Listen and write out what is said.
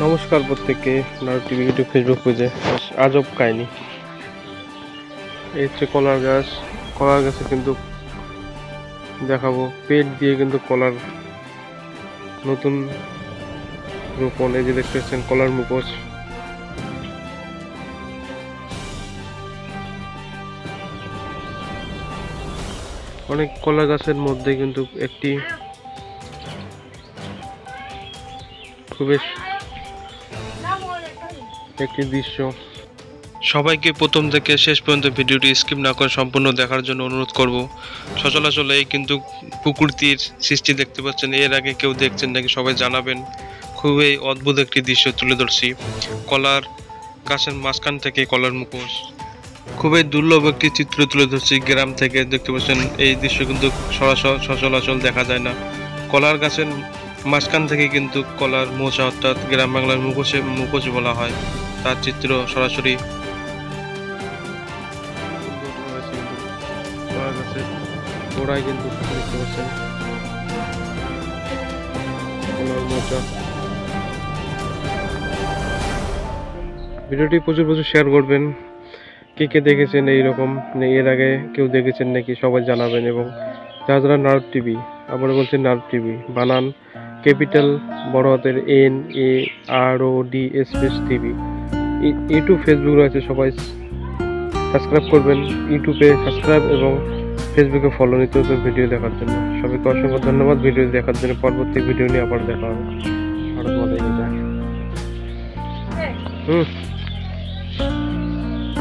নমস্কার প্রত্যেককে। নারু TV YouTube Facebook পেজে আজব কাহিনী। এই হচ্ছে কলার গাছ। কলার গাছে কিন্তু দেখাবো পেট দিয়ে কিন্তু কলার নতুন রোপণ। এই যে দেখতে পাচ্ছেন কলার মুখোশ। অনেক কলা গাছের মধ্যে কিন্তু একটি দৃশ্য। সবাইকে প্রথম থেকে শেষ পর্যন্ত ভিডিওটি স্কিপ না করে সম্পূর্ণ দেখার জন্য অনুরোধ করব। সচরাচর এই কিন্তু প্রকৃতির সৃষ্টি দেখতে পাচ্ছেন, এর আগে কেউ দেখছেন নাকি সবাই জানাবেন। খুবই অদ্ভুত একটি দৃশ্য তুলে ধরছি। কলার গাছের মাঝখান থেকে কলার মুখোশ, খুবই দুর্লভ একটি চিত্র তুলে ধরছি। গ্রাম থেকে দেখতে পাচ্ছেন এই দৃশ্য কিন্তু সচরাচর দেখা যায় না। কলার গাছের মাঝখান থেকে কিন্তু কলার মোচা, অর্থাৎ গ্রাম বাংলার মুখোশ বলা হয়, তার চিত্র সরাসরি কলা গাছের গোড়ায় কিন্তু দেখতে পাচ্ছেন কলার মোচা। ভিডিওটি প্রচুর শেয়ার করবেন। কে কে দেখেছেন এইরকম, এর আগে কেউ দেখেছেন নাকি সবাই জানাবেন। এবং যারা নারদ টিভি, আবার বলছেন নারদ টিভি, বানান ক্যাপিটাল বড় হাতের NAROD space TV. YouTube Facebook রয়েছে, সবাই সাবস্ক্রাইব করবেন। ইউটিউবে সাবস্ক্রাইব এবং ফেসবুকে ফলো নিত্য নতুন ভিডিও দেখার জন্য। সবাইকে অসংখ্য ধন্যবাদ ভিডিও দেখার জন্য। পরবর্তী ভিডিও নিয়ে আবার দেখা হবে। ভারত মাতা কি জয়।